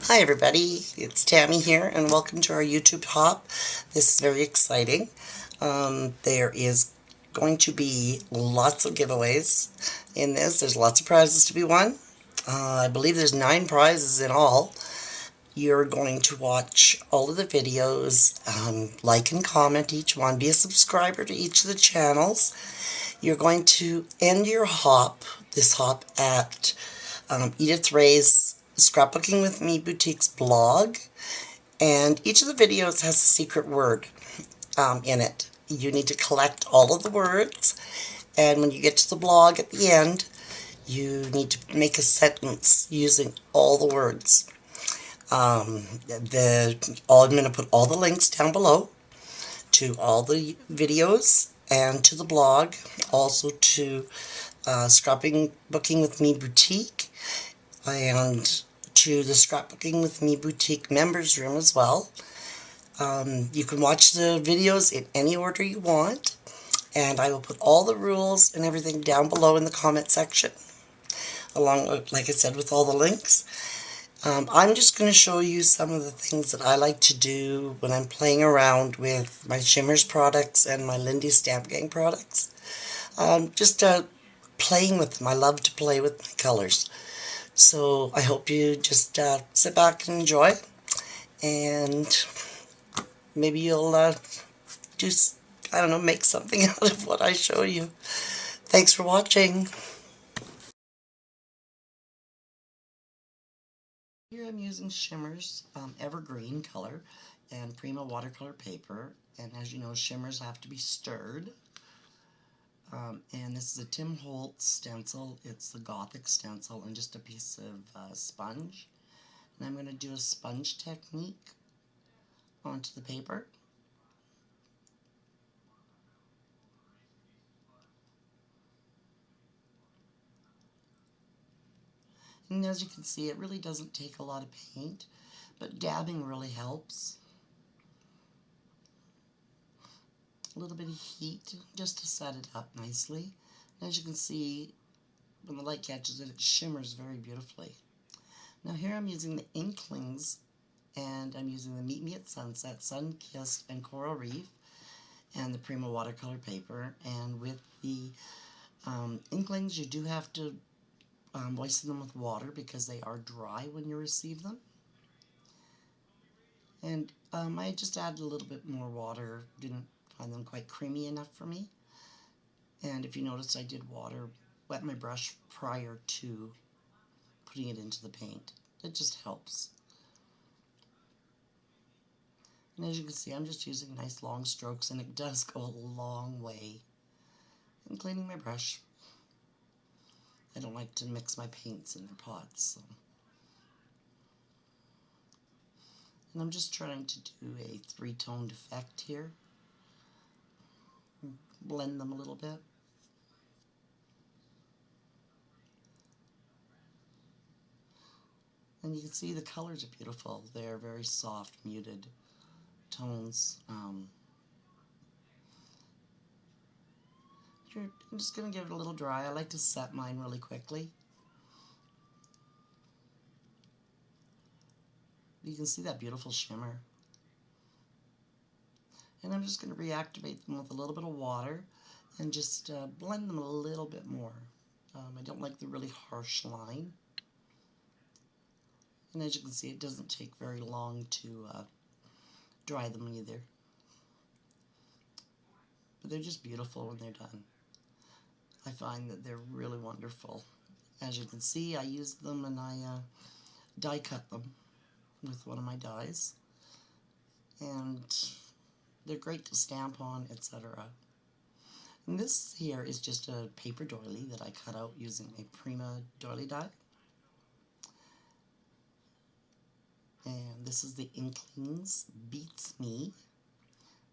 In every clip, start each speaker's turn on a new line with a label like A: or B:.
A: Hi everybody, it's Tammy here and welcome to our YouTube hop. This is very exciting. There is going to be lots of giveaways in this. There's lots of prizes to be won. I believe there's 9 prizes in all. You're going to watch all of the videos, like and comment each one, be a subscriber to each of the channels. You're going to end your hop, this hop, at Edith Ray's Scrapbooking with Me Boutique's blog, and each of the videos has a secret word in it. You need to collect all of the words, and when you get to the blog at the end, you need to make a sentence using all the words. I'm going to put all the links down below to all the videos and to the blog, also to Scrapbooking with Me Boutique, and to the Scrapbooking with Me Boutique members room as well. You can watch the videos in any order you want, and I will put all the rules and everything down below in the comment section, along, like I said, with all the links. I'm just going to show you some of the things that I like to do when I'm playing around with my Shimmers products and my Lindy Stamp Gang products. Just playing with them. I love to play with my colors. So I hope you just sit back and enjoy, and maybe you'll I don't know, make something out of what I show you. Thanks for watching. Here I'm using Shimmers Evergreen color and Prima watercolor paper, and as you know, shimmers have to be stirred. And this is a Tim Holtz stencil. It's the Gothic stencil and just a piece of sponge. And I'm going to do a sponge technique onto the paper. And as you can see, it really doesn't take a lot of paint, but dabbing really helps. A little bit of heat just to set it up nicely. And as you can see, when the light catches it, it shimmers very beautifully. Now here I'm using the Inklings, and I'm using the Meet Me at Sunset, Sun Kissed, and Coral Reef, and the Prima watercolor paper. And with the Inklings, you do have to moisten them with water because they are dry when you receive them. And I just added a little bit more water, didn't find them quite creamy enough for me. And if you notice, I did wet my brush prior to putting it into the paint. It just helps. And as you can see, I'm just using nice long strokes, and it does go a long way in cleaning my brush. I don't like to mix my paints in their pots. So. And I'm just trying to do a 3-toned effect here. Blend them a little bit. And you can see the colors are beautiful. They're very soft, muted tones. I'm just going to give it a little dry. I like to set mine really quickly. You can see that beautiful shimmer. And I'm just going to reactivate them with a little bit of water and just blend them a little bit more. I don't like the really harsh line. And as you can see, it doesn't take very long to dry them either. But they're just beautiful when they're done. I find that they're really wonderful. As you can see, I used them and I die cut them with one of my dies. And they're great to stamp on, etc. And this here is just a paper doily that I cut out using a Prima doily die. And this is the Inklings Beats Me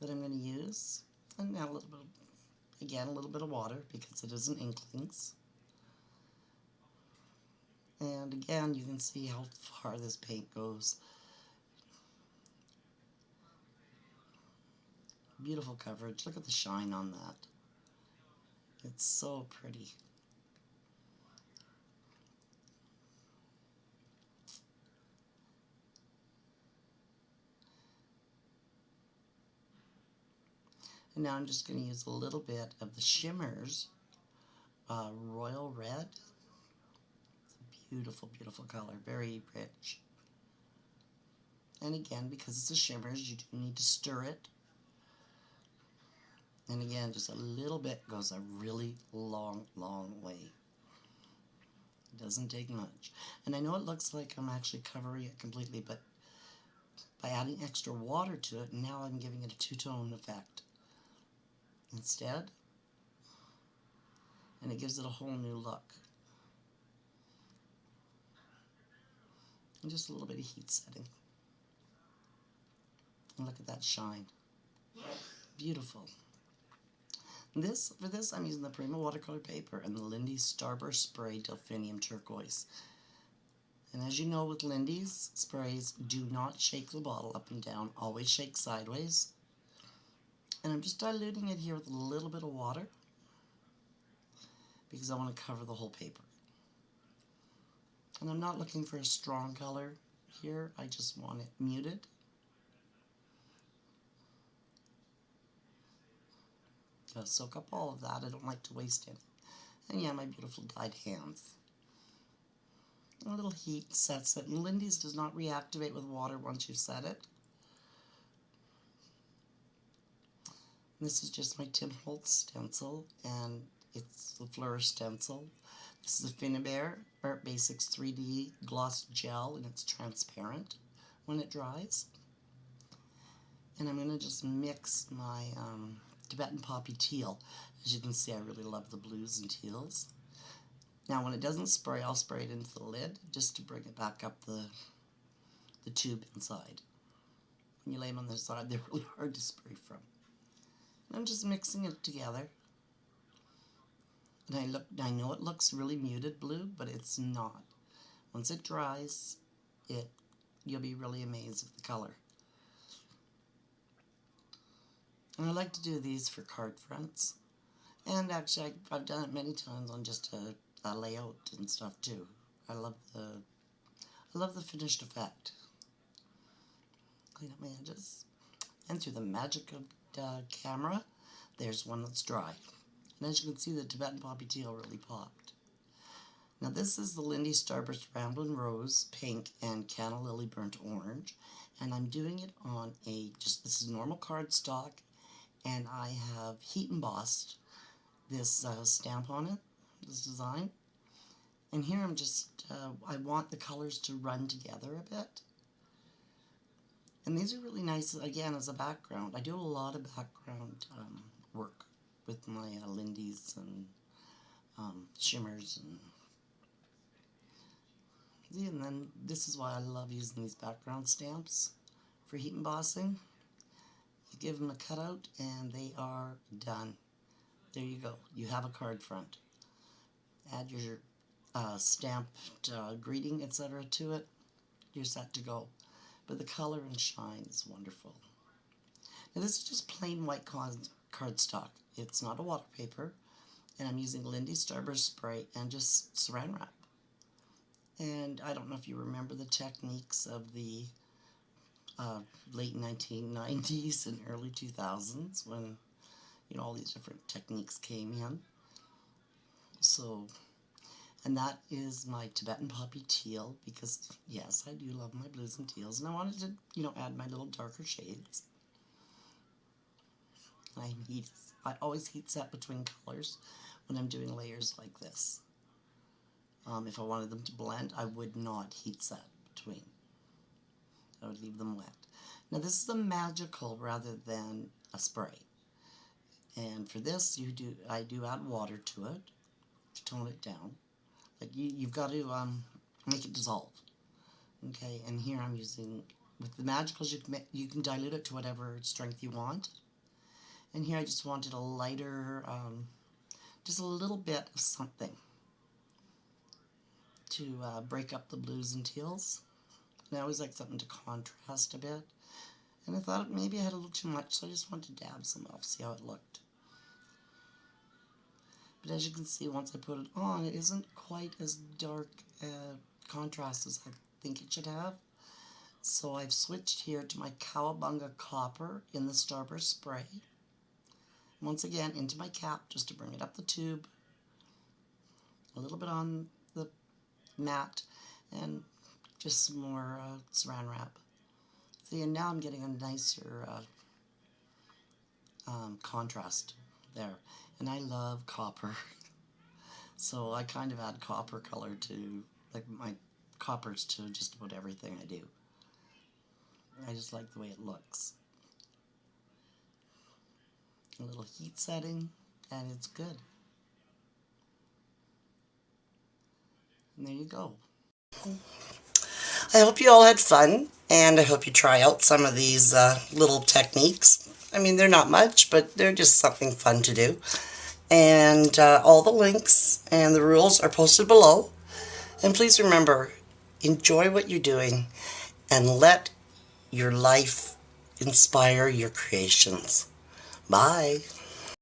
A: that I'm going to use. And now a little bit, again, a little bit of water because it is an Inklings. And again, you can see how far this paint goes. Beautiful coverage. Look at the shine on that. It's so pretty. And now I'm just going to use a little bit of the Shimmers Royal Red. It's a beautiful, beautiful color, very rich. And again, because it's a Shimmers, you do need to stir it. And again, just a little bit goes a really long, long way. It doesn't take much. And I know it looks like I'm actually covering it completely, but by adding extra water to it, now I'm giving it a two-tone effect instead. And it gives it a whole new look. And just a little bit of heat setting. And look at that shine. Beautiful. For this, I'm using the Prima watercolor paper and the Lindy Starburst Spray Delphinium Turquoise. And as you know with Lindy's sprays, do not shake the bottle up and down. Always shake sideways. And I'm just diluting it here with a little bit of water because I want to cover the whole paper. And I'm not looking for a strong color here. I just want it muted. Gotta soak up all of that. I don't like to waste any. And yeah, my beautiful dyed hands. A little heat sets it. And Lindy's does not reactivate with water once you set it. And this is just my Tim Holtz stencil, and it's the Flourish stencil. This is the Finnabair Art Basics 3D Gloss Gel, and it's transparent when it dries. And I'm going to just mix my Tibetan Poppy Teal. As you can see, I really love the blues and teals. Now, when it doesn't spray, I'll spray it into the lid just to bring it back up the tube inside. When you lay them on the side, they're really hard to spray from. And I'm just mixing it together. And I know it looks really muted blue, but it's not. Once it dries, you'll be really amazed at the color. And I like to do these for card fronts. And actually, I've done it many times on just a layout and stuff too. I love the finished effect. Clean up my edges. And through the magic of the camera, there's one that's dry. And as you can see, the Tibetan Poppy Teal really popped. Now this is the Lindy Starburst Ramblin Rose Pink and Canna Lily Burnt Orange. And I'm doing it on this is normal cardstock. And I have heat embossed this stamp on it, this design. And here I'm just, I want the colors to run together a bit. And these are really nice, again, as a background. I do a lot of background work with my Lindy's and shimmers. And then this is why I love using these background stamps for heat embossing. You give them a cutout and they are done. There you go. You have a card front. Add your stamped greeting, etc. to it. You're set to go. But the color and shine is wonderful. Now this is just plain white cardstock. It's not a water paper. And I'm using Lindy Starburst spray and just saran wrap. And I don't know if you remember the techniques of the late 1990s and early 2000s when, you know, all these different techniques came in. So, and that is my Tibetan Poppy Teal, because yes, I do love my blues and teals, and I wanted to, you know, add my little darker shades. I always heat set between colors when I'm doing layers like this. If I wanted them to blend, I would not heat set between. I would leave them wet. Now this is a magical rather than a spray. And for this, I do add water to it to tone it down. Like you've got to make it dissolve. Okay, and here I'm using, with the magicals, you can dilute it to whatever strength you want. And here I just wanted a lighter, just a little bit of something to break up the blues and teals. And I always like something to contrast a bit. And I thought maybe I had a little too much, so I just wanted to dab some off, see how it looked. But as you can see, once I put it on, it isn't quite as dark contrast as I think it should have. So I've switched here to my Cowabunga Copper in the Starburst spray. once again into my cap just to bring it up the tube. A little bit on the mat and just some more saran wrap. See, and now I'm getting a nicer contrast there. And I love copper. So I kind of add copper color to, like my coppers to just about everything I do. I just like the way it looks. A little heat setting, and it's good. And there you go. I hope you all had fun, and I hope you try out some of these little techniques. I mean, they're not much, but they're just something fun to do. And all the links and the rules are posted below. And please remember, enjoy what you're doing and let your life inspire your creations. Bye.